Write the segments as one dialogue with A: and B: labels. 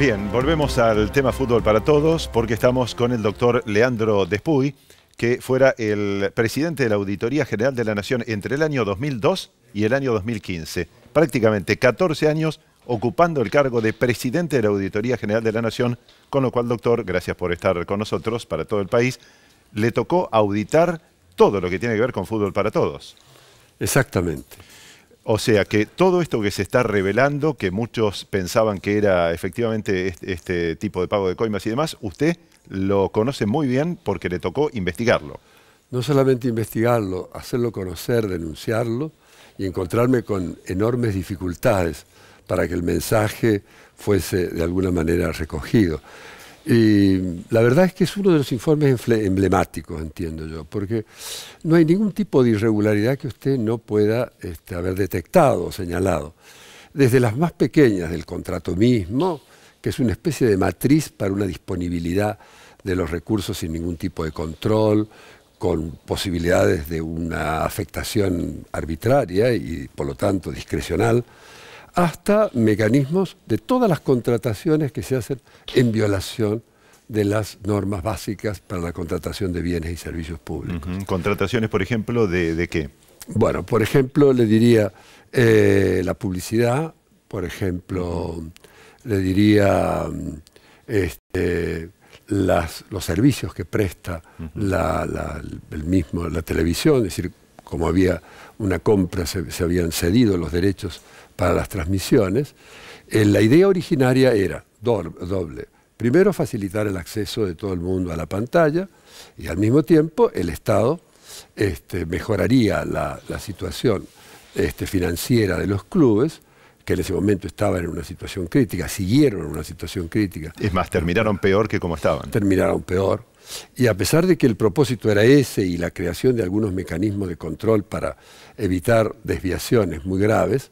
A: Bien, volvemos al tema fútbol para todos porque estamos con el doctor Leandro Despuy, que fuera el presidente de la Auditoría General de la Nación entre el año 2002 y el año 2015. Prácticamente 14 años ocupando el cargo de presidente de la Auditoría General de la Nación, con lo cual, doctor, gracias por estar con nosotros para todo el país. Le tocó auditar todo lo que tiene que ver con fútbol para todos.
B: Exactamente.
A: O sea que todo esto que se está revelando, que muchos pensaban que era efectivamente este tipo de pago de coimas y demás, usted lo conoce muy bien porque le tocó investigarlo.
B: No solamente investigarlo, hacerlo conocer, denunciarlo y encontrarme con enormes dificultades para que el mensaje fuese de alguna manera recogido. Y la verdad es que es uno de los informes emblemáticos, entiendo yo, porque no hay ningún tipo de irregularidad que usted no pueda haber detectado o señalado. Desde las más pequeñas del contrato mismo, que es una especie de matriz para una disponibilidad de los recursos sin ningún tipo de control, con posibilidades de una afectación arbitraria y por lo tanto discrecional, hasta mecanismos de todas las contrataciones que se hacen en violación de las normas básicas para la contratación de bienes y servicios públicos.
A: ¿Contrataciones, por ejemplo, de qué?
B: Bueno, por ejemplo, le diría la publicidad, por ejemplo, le diría los servicios que presta la televisión, es decir, como había una compra, se habían cedido los derechos para las transmisiones. La idea originaria era doble. Primero, facilitar el acceso de todo el mundo a la pantalla y al mismo tiempo el Estado mejoraría la situación financiera de los clubes, que en ese momento estaban en una situación crítica, siguieron en una situación crítica.
A: Es más, terminaron peor que como estaban.
B: Terminaron peor. Y a pesar de que el propósito era ese y la creación de algunos mecanismos de control para evitar desviaciones muy graves,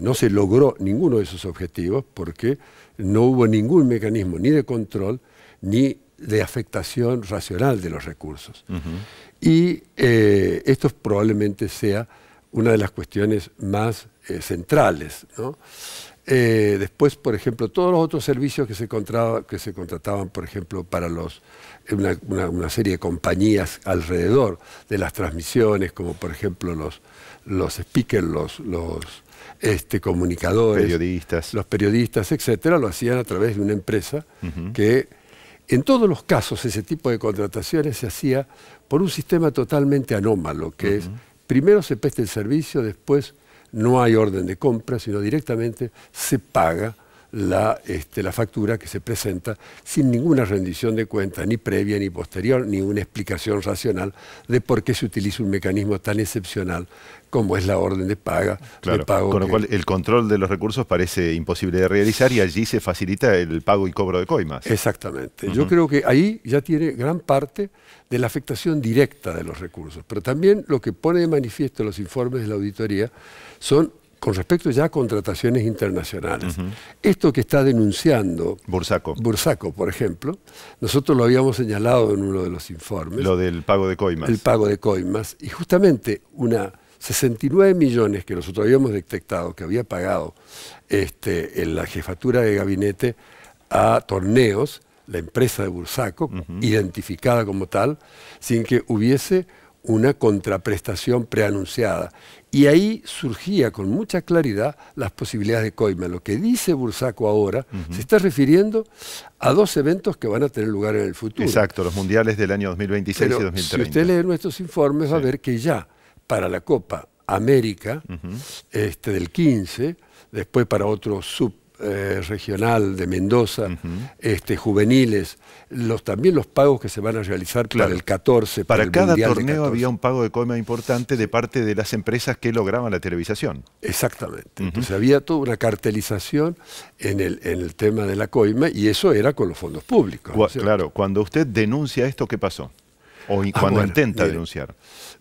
B: no se logró ninguno de esos objetivos porque no hubo ningún mecanismo ni de control ni de afectación racional de los recursos. Y esto probablemente sea una de las cuestiones más centrales, ¿no? Después, por ejemplo, todos los otros servicios que se contrataban, por ejemplo, para una serie de compañías alrededor de las transmisiones, como por ejemplo los speakers, los comunicadores, los periodistas, etcétera, lo hacían a través de una empresa que, en todos los casos, ese tipo de contrataciones se hacía por un sistema totalmente anómalo, que es, primero se presta el servicio, después no hay orden de compra, sino directamente se paga la factura que se presenta sin ninguna rendición de cuentas, ni previa ni posterior, ni una explicación racional de por qué se utiliza un mecanismo tan excepcional como es la orden de paga.
A: Claro, con lo cual el control de los recursos parece imposible de realizar y allí se facilita el pago y cobro de coimas.
B: Exactamente. Yo creo que ahí ya tiene gran parte de la afectación directa de los recursos. Pero también lo que pone de manifiesto los informes de la auditoría son con respecto ya a contrataciones internacionales. Esto que está denunciando Bursaco, por ejemplo, nosotros lo habíamos señalado en uno de los informes.
A: Lo del pago de coimas.
B: El pago de coimas. Y justamente 69 millones que nosotros habíamos detectado que había pagado en la jefatura de gabinete a Torneos, la empresa de Bursaco, identificada como tal, sin que hubiese una contraprestación preanunciada. Y ahí surgía con mucha claridad las posibilidades de coima. Lo que dice Bursaco ahora se está refiriendo a dos eventos que van a tener lugar en el futuro.
A: Exacto, los mundiales del año 2026 y 2030.
B: Si usted lee nuestros informes va a ver que ya para la Copa América del 15, después para otro subregional de Mendoza, juveniles, también los pagos que se van a realizar para el 14,
A: para cada torneo había un pago de coima importante de parte de las empresas que lograban la televisación.
B: Exactamente. Entonces había toda una cartelización en el tema de la coima y eso era con los fondos públicos.
A: Claro, cuando usted denuncia esto, ¿qué pasó? O cuando intenta denunciar.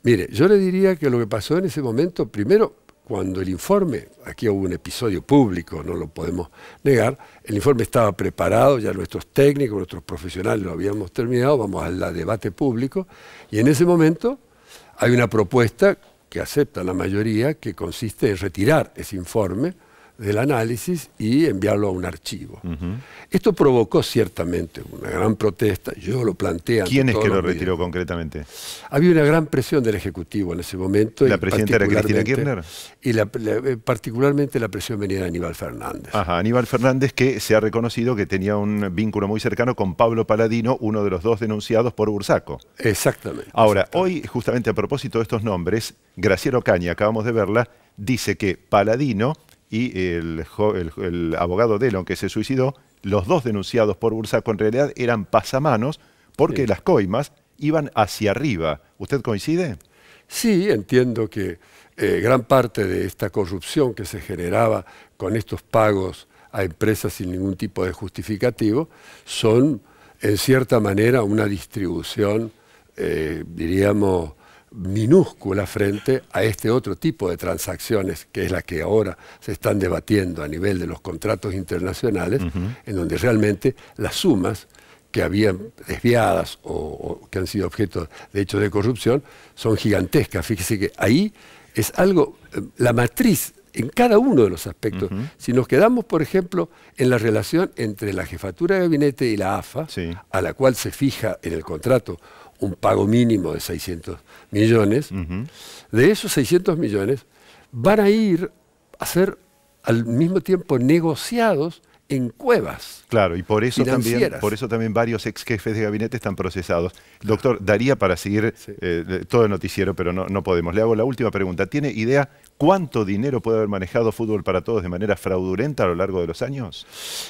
B: Mire, yo le diría que lo que pasó en ese momento, primero, cuando el informe, aquí hubo un episodio público, no lo podemos negar, el informe estaba preparado, ya nuestros técnicos, nuestros profesionales lo habíamos terminado, vamos al debate público, y en ese momento hay una propuesta que acepta la mayoría, que consiste en retirar ese informe del análisis y enviarlo a un archivo. Esto provocó ciertamente una gran protesta, yo lo planteé ante
A: ¿Quién es
B: todos
A: que lo
B: los
A: retiró
B: medios.
A: concretamente?
B: Había una gran presión del Ejecutivo en ese momento.
A: ¿La presidenta era Cristina Kirchner?
B: Y particularmente la presión venía de Aníbal Fernández.
A: Ajá, Aníbal Fernández, que se ha reconocido que tenía un vínculo muy cercano con Pablo Paladino, uno de los dos denunciados por Bursaco.
B: Exactamente.
A: Ahora, hoy, justamente a propósito de estos nombres, Graciela Ocaña, acabamos de verla, dice que Paladino y el abogado Delon, que se suicidó, los dos denunciados por Bursaco en realidad eran pasamanos porque las coimas iban hacia arriba. ¿Usted coincide?
B: Sí, entiendo que gran parte de esta corrupción que se generaba con estos pagos a empresas sin ningún tipo de justificativo son, en cierta manera, una distribución, diríamos, minúscula frente a este otro tipo de transacciones, que es la que ahora se están debatiendo a nivel de los contratos internacionales, en donde realmente las sumas que habían desviadas o que han sido objeto de hechos de corrupción son gigantescas. Fíjese que ahí es algo, la matriz en cada uno de los aspectos. Si nos quedamos, por ejemplo, en la relación entre la jefatura de gabinete y la AFA, a la cual se fija en el contrato un pago mínimo de 600 millones, de esos 600 millones van a ir a ser al mismo tiempo negociados en cuevas.
A: Claro, y por eso también varios ex jefes de gabinete están procesados. Doctor, daría para seguir todo el noticiero, pero no podemos. Le hago la última pregunta. ¿Tiene idea cuánto dinero puede haber manejado Fútbol para Todos de manera fraudulenta a lo largo de los años?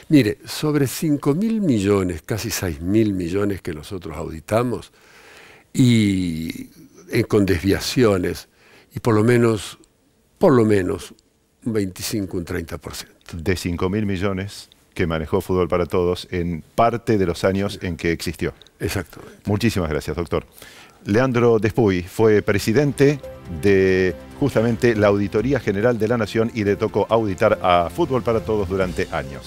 B: Mire, sobre 5.000 millones, casi 6.000 millones que nosotros auditamos, y con desviaciones, y por lo menos un 25, un 30%.
A: De 5.000 millones que manejó Fútbol para Todos en parte de los años en que existió.
B: Exactamente.
A: Muchísimas gracias, doctor. Leandro Despuy fue presidente de justamente la Auditoría General de la Nación y le tocó auditar a Fútbol para Todos durante años.